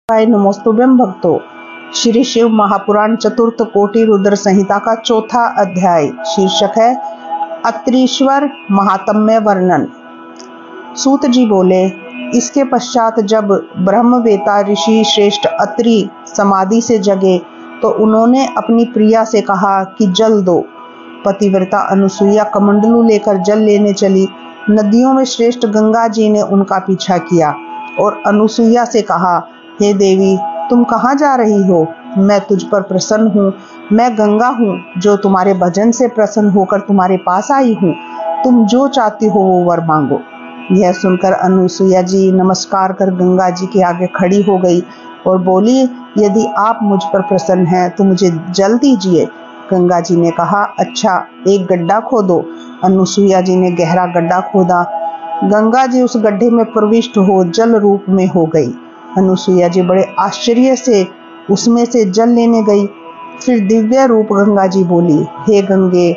नमोस्तुभ्यं भक्तो। श्री शिव महापुराण चतुर्थ कोटि रुद्र संहिता का चौथा अध्याय शीर्षक है अत्रीश्वर महात्म्य वर्णन। सूत जी बोले, इसके पश्चात जब ब्रह्मवेता ऋषि श्रेष्ठ अत्रि समाधि से जगे तो उन्होंने अपनी प्रिया से कहा कि जल दो। पतिव्रता अनुसुईया कमंडलू लेकर जल लेने चली। नदियों में श्रेष्ठ गंगा जी ने उनका पीछा किया और अनुसुईया से कहा, हे देवी, तुम कहाँ जा रही हो? मैं तुझ पर प्रसन्न हूँ। मैं गंगा हूँ जो तुम्हारे भजन से प्रसन्न होकर तुम्हारे पास आई हूँ। तुम जो चाहती हो वो वर मांगो। यह सुनकर अनुसुईया जी नमस्कार कर गंगा जी के आगे खड़ी हो गई और बोली, यदि आप मुझ पर प्रसन्न हैं तो मुझे जल दीजिए। गंगा जी ने कहा, अच्छा, एक गड्ढा खोदो। अनुसुईया जी ने गहरा गड्ढा खोदा। गंगा जी उस गड्ढे में प्रविष्ट हो जल रूप में हो गई। अनुसुईया जी बड़े आश्चर्य से उसमें से जल लेने गई। फिर दिव्य रूप गंगा जी बोली, हे गंगे,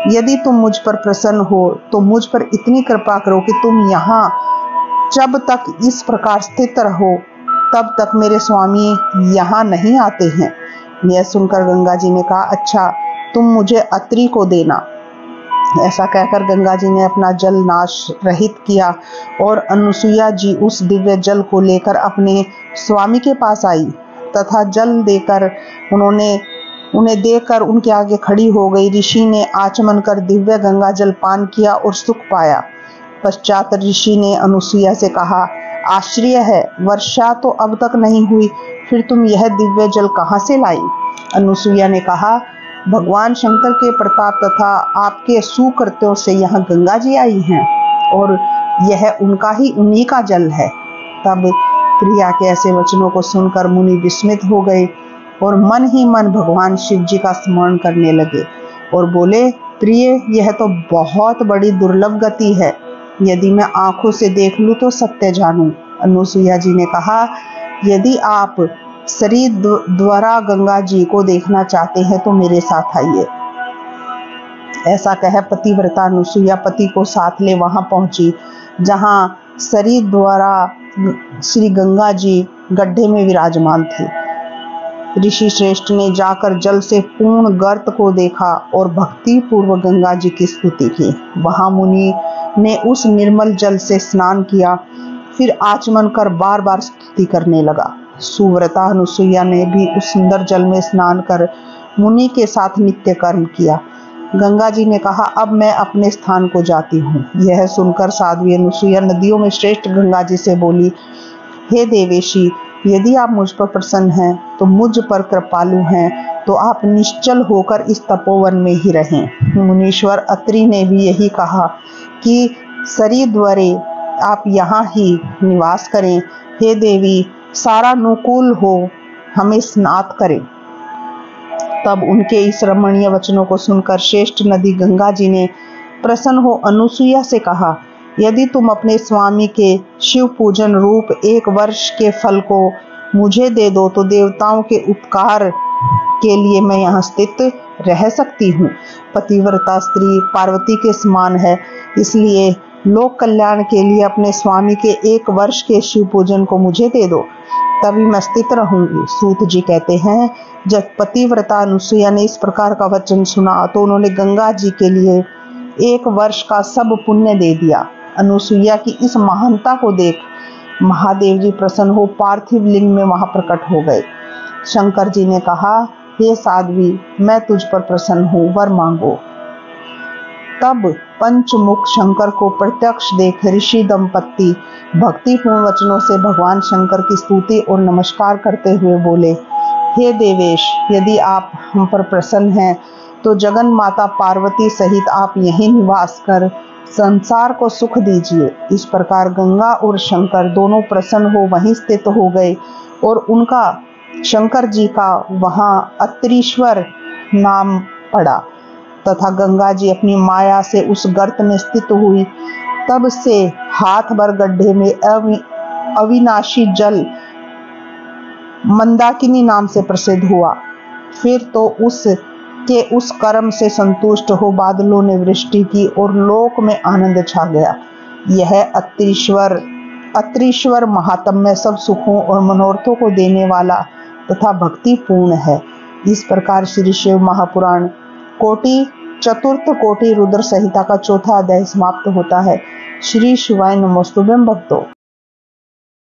यदि तुम मुझ पर प्रसन्न हो तो मुझ पर इतनी कृपा करो कि तुम यहाँ जब तक इस प्रकार स्थित रहो तब तक मेरे स्वामी यहाँ नहीं आते हैं। यह सुनकर गंगा जी ने कहा, अच्छा, तुम मुझे अत्रि को देना। ऐसा कहकर गंगा जी ने अपना जल नाश रहित किया और अनुसुईया जी उस दिव्य जल को लेकर अपने स्वामी के पास आई तथा जल देकर उन्हें देकर उनके आगे खड़ी हो गई। ऋषि ने आचमन कर दिव्य गंगा जल पान किया और सुख पाया। पश्चात ऋषि ने अनुसुईया से कहा, आश्चर्य है, वर्षा तो अब तक नहीं हुई, फिर तुम यह दिव्य जल कहाँ से लाई? अनुसुईया ने कहा, भगवान शंकर के प्रताप तथा आपके सुकृत्यों से यहाँ गंगा जी आई हैं और यह उन्हीं का जल है। तब प्रिया के ऐसे वचनों को सुनकर मुनि विस्मित हो गए और मन ही मन भगवान शिव जी का स्मरण करने लगे और बोले, प्रिय, यह तो बहुत बड़ी दुर्लभ गति है। यदि मैं आंखों से देख लूं तो सत्य जानूं। अनुसुईया जी ने कहा, यदि आप शरीर द्वारा गंगा जी को देखना चाहते हैं तो मेरे साथ आइए। ऐसा कह पतिव्रता अनुसुईया पति को साथ ले वहां पहुंची जहां शरीर द्वारा श्री गंगा जी गड्ढे में विराजमान थे। ऋषि श्रेष्ठ ने जाकर जल से पूर्ण गर्त को देखा और भक्ति पूर्व गंगा जी की स्तुति की। वहां मुनि ने उस निर्मल जल से स्नान किया, फिर आचमन कर बार बार स्तुति करने लगा। सुव्रता अनुसुईया ने भी उस सुंदर जल में स्नान कर मुनि के साथ नित्य कर्म किया। गंगा जी ने कहा, अब मैं अपने स्थान को जाती हूँ। यह सुनकर साध्वी अनुसुईया नदियों में श्रेष्ठ गंगा जी से बोली, हे देवेशी, यदि आप मुझ पर प्रसन्न हैं तो मुझ पर कृपालु हैं तो आप निश्चल होकर इस तपोवन में ही रहें। मुनीश्वर अत्रि ने भी यही कहा कि शरीर द्वारे आप यहाँ ही निवास करें। हे देवी, सारा अनुकूल हो, हमें स्नात करें। तब उनके इस रमणीय वचनों को सुनकर श्रेष्ठ नदी गंगा जी ने प्रसन्न हो अनुसुईया से कहा, यदि तुम अपने स्वामी के शिव पूजन रूप 1 वर्ष के फल को मुझे दे दो तो देवताओं के उपकार के लिए मैं यहाँ स्थित रह सकती हूँ। पतिव्रता स्त्री पार्वती के समान है, इसलिए लोक कल्याण के लिए अपने स्वामी के 1 वर्ष के शिव पूजन को मुझे दे दो, तभी मैं स्थित रहूंगी। सूत जी कहते हैं, जब पतिव्रता अनुसुईया ने इस प्रकार का वचन सुना तो उन्होंने गंगा जी के लिए 1 वर्ष का सब पुण्य दे दिया। अनुसुईया की इस महानता को देख महादेव जी प्रसन्न हो पार्थिव लिंग में वहां प्रकट हो गए। शंकर जी ने कहा, हे साध्वी, मैं तुझ पर प्रसन्न हूँ, वर मांगो। तब पंचमुख शंकर को प्रत्यक्ष देख ऋषि दंपत्ति भक्तिपूर्ण वचनों से भगवान शंकर की स्तुति और नमस्कार करते हुए बोले, हे देवेश, यदि आप हम पर प्रसन्न हैं तो जगन माता पार्वती सहित आप यहीं निवास कर संसार को सुख दीजिए। इस प्रकार गंगा और शंकर दोनों प्रसन्न हो वहीं स्थित हो गए और उनका शंकर जी का वहां अत्रीश्वर नाम पड़ा तथा गंगा जी अपनी माया से उस गर्त में स्थित हुई। तब से हाथ भर गड्ढे में अविनाशी जल मंदाकिनी नाम से प्रसिद्ध हुआ। फिर तो उस कर्म से संतुष्ट हो बादलों ने वृष्टि की और लोक में आनंद छा गया। यह अत्रीश्वर अत्रीश्वर महात्म्य सब सुखों और मनोरथों को देने वाला तथा भक्ति पूर्ण है। इस प्रकार श्री शिव महापुराण चतुर्थ कोटि रुद्र संहिता का चौथा अध्याय समाप्त होता है। श्री शिवाय नमोस्तुभ्यं भक्तों।